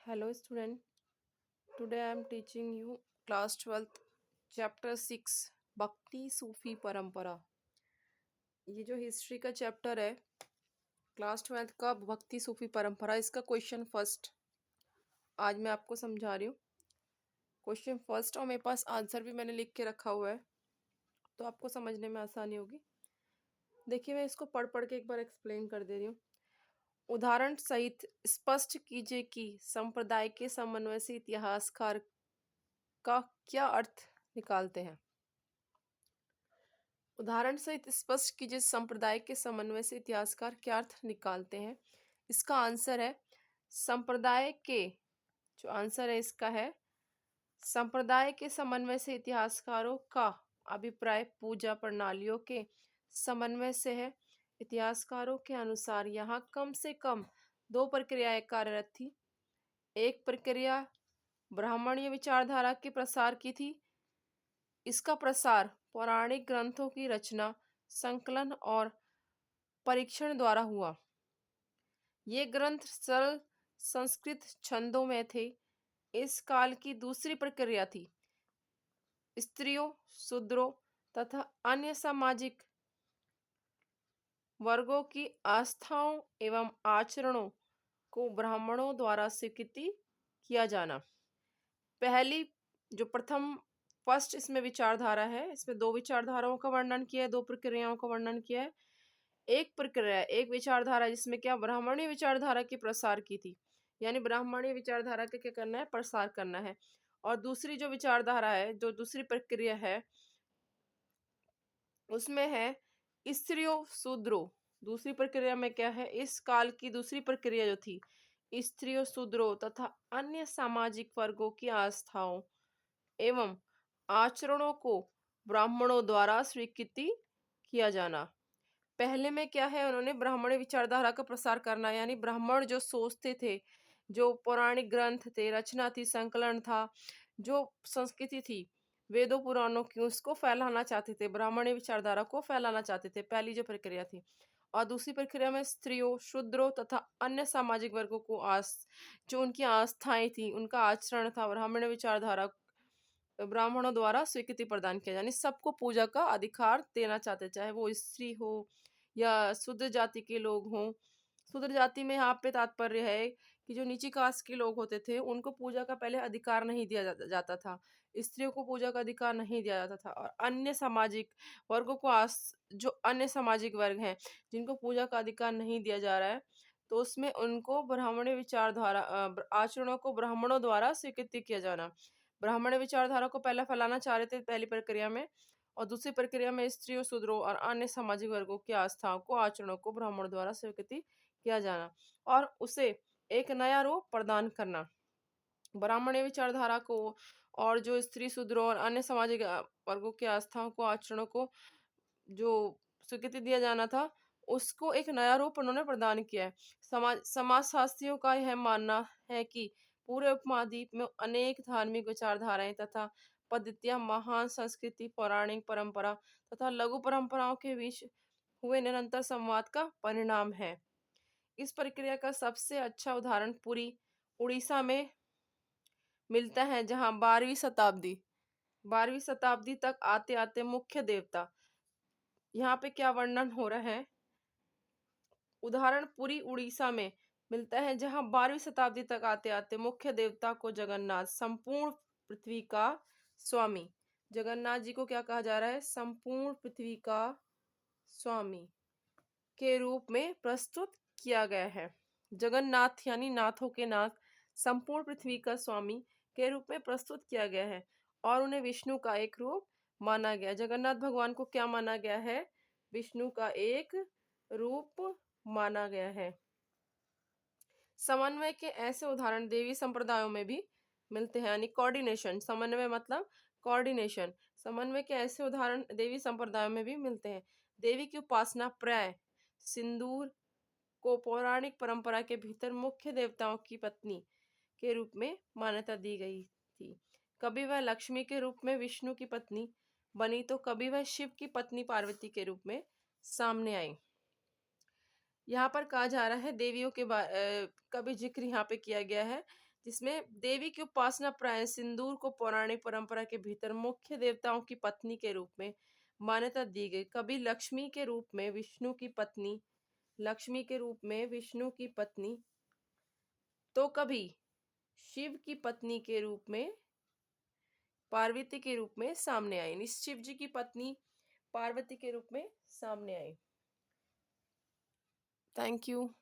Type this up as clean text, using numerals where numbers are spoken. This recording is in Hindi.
Hello student, today I am teaching you class 12th chapter 6 भक्ति सूफी परंपरा। ये जो हिस्ट्री का चैप्टर है क्लास 12th का भक्ति सूफी परंपरा, इसका क्वेश्चन फर्स्ट आज मैं आपको समझा रही हूँ। क्वेश्चन फर्स्ट और मेरे पास आंसर भी मैंने लिख के रखा हुआ है तो आपको समझने में आसानी होगी। देखिए मैं इसको पढ़ पढ़ के एक बार एक्सप्लेन कर दे रही हूँ। उदाहरण सहित स्पष्ट कीजिए कि संप्रदाय के समन्वय से इतिहासकार का क्या अर्थ निकालते हैं। उदाहरण सहित स्पष्ट कीजिए संप्रदाय के समन्वय से इतिहासकार क्या अर्थ निकालते हैं। इसका आंसर है संप्रदाय के, जो आंसर है इसका है संप्रदाय के समन्वय से इतिहासकारों का अभिप्राय पूजा प्रणालियों के समन्वय से है। इतिहासकारों के अनुसार यहाँ कम से कम दो प्रक्रियाएं कार्यरत थी। एक प्रक्रिया ब्राह्मणीय विचारधारा के प्रसार की थी। इसका प्रसार पौराणिक ग्रंथों की रचना, संकलन और परीक्षण द्वारा हुआ। ये ग्रंथ सरल संस्कृत छंदों में थे। इस काल की दूसरी प्रक्रिया थी स्त्रियों, शूद्रों तथा अन्य सामाजिक वर्गों की आस्थाओं एवं आचरणों को ब्राह्मणों द्वारा स्वीकृति किया जाना। पहली जो प्रथम फर्स्ट इसमें विचारधारा है, इसमें दो विचारधाराओं का वर्णन किया है, दो प्रक्रियाओं का वर्णन किया है। एक प्रक्रिया, एक विचारधारा जिसमें क्या ब्राह्मणीय विचारधारा की प्रसार की थी, यानी ब्राह्मणीय विचारधारा का क्या करना है, प्रसार करना है। और दूसरी जो विचारधारा है, जो दूसरी प्रक्रिया है, उसमें है स्त्रियों शूद्रों। दूसरी प्रक्रिया में क्या है, इस काल की दूसरी प्रक्रिया जो थी स्त्रियों, शूद्रों तथा अन्य सामाजिक वर्गों की आस्थाओं एवं आचरणों को ब्राह्मणों द्वारा स्वीकृति किया जाना। पहले में क्या है, उन्होंने ब्राह्मणी विचारधारा का प्रसार करना, यानी ब्राह्मण जो सोचते थे, जो पौराणिक ग्रंथ थे, रचना थी, संकलन था, जो संस्कृति थी वेदों पुराणों की, उसको फैलाना चाहते थे, ब्राह्मणी विचारधारा को फैलाना चाहते थे, पहली जो प्रक्रिया थी। और दूसरी प्रक्रिया में स्त्रियों, शूद्रों तथा अन्य सामाजिक वर्गों को जो उनकी आस्थाएं थी, उनका आचरण था, ब्राह्मण विचारधारा ब्राह्मणों द्वारा स्वीकृति प्रदान किया, यानी सबको पूजा का अधिकार देना चाहते, चाहे वो स्त्री हो या शूद्र जाति के लोग हों। शूद्र जाति में यहाँ पे तात्पर्य है कि जो नीची कास्ट के लोग होते थे उनको पूजा का पहले अधिकार नहीं दिया जाता था, स्त्रियों को पूजा का अधिकार नहीं दिया जाता था। और अन्य सामाजिक वर्गों को जो अन्य सामाजिक वर्ग हैं जिनको पूजा का अधिकार नहीं दिया जा रहा है, तो उसमें उनको ब्राह्मणी विचारधारा आचरणों को ब्राह्मणों द्वारा स्वीकृति किया जाना। ब्राह्मण विचारधारा को पहले फैलाना चाह रहे थे पहली प्रक्रिया में, और दूसरी प्रक्रिया में स्त्रियों, शूद्रों और अन्य सामाजिक वर्गों की आस्थाओं को, आचरणों को ब्राह्मण द्वारा स्वीकृति किया जाना और उसे एक नया रूप प्रदान करना। ब्राह्मणीय विचारधारा को और जो स्त्री, शूद्रों और अन्य सामाजिक वर्गों की आस्थाओं को, आचरणों को जो स्वीकृति दिया जाना था, उसको एक नया रूप उन्होंने प्रदान किया है। समाजशास्त्रियों का यह मानना है कि पूरे उपमहाद्वीप में अनेक धार्मिक विचारधाराएं तथा पद्धतियां महान संस्कृति, पौराणिक परंपरा तथा लघु परंपराओं के बीच हुए निरंतर संवाद का परिणाम है। इस प्रक्रिया का सबसे अच्छा उदाहरण पुरी, उड़ीसा में मिलता है, जहां 12वीं शताब्दी तक आते आते मुख्य देवता, यहाँ पे क्या वर्णन हो रहा है, उदाहरण पुरी उड़ीसा में मिलता है, जहां 12वीं शताब्दी तक आते आते मुख्य देवता को जगन्नाथ, संपूर्ण पृथ्वी का स्वामी, जगन्नाथ जी को क्या कहा जा रहा है, संपूर्ण पृथ्वी का स्वामी के रूप में प्रस्तुत किया गया है। जगन्नाथ यानी नाथों के नाथ, संपूर्ण पृथ्वी का स्वामी के रूप में प्रस्तुत किया गया है और उन्हें विष्णु का एक रूप माना गया। जगन्नाथ भगवान को क्या माना गया है, विष्णु का एक रूप माना गया है। समन्वय के ऐसे उदाहरण देवी संप्रदायों में भी मिलते हैं, यानी कोऑर्डिनेशन। समन्वय मतलब कोऑर्डिनेशन। समन्वय के ऐसे उदाहरण देवी संप्रदायों में भी मिलते हैं। देवी की उपासना प्राय सिंदूर को पौराणिक परंपरा के भीतर मुख्य देवताओं की पत्नी के रूप में मान्यता दी गई थी। कभी वह लक्ष्मी के रूप में विष्णु की पत्नी बनी, तो कभी वह शिव की पत्नी पार्वती के रूप में सामने आई। यहाँ पर कहा जा रहा है देवियों के का भी जिक्र यहाँ पे किया गया है, जिसमें देवी की उपासना प्राय सिंदूर को पौराणिक परंपरा के भीतर मुख्य देवताओं की पत्नी के रूप में मान्यता दी गई। कभी लक्ष्मी के रूप में विष्णु की पत्नी, लक्ष्मी के रूप में विष्णु की पत्नी, तो कभी शिव की पत्नी के रूप में पार्वती के रूप में सामने आई। यानी शिव जी की पत्नी पार्वती के रूप में सामने आई। Thank you.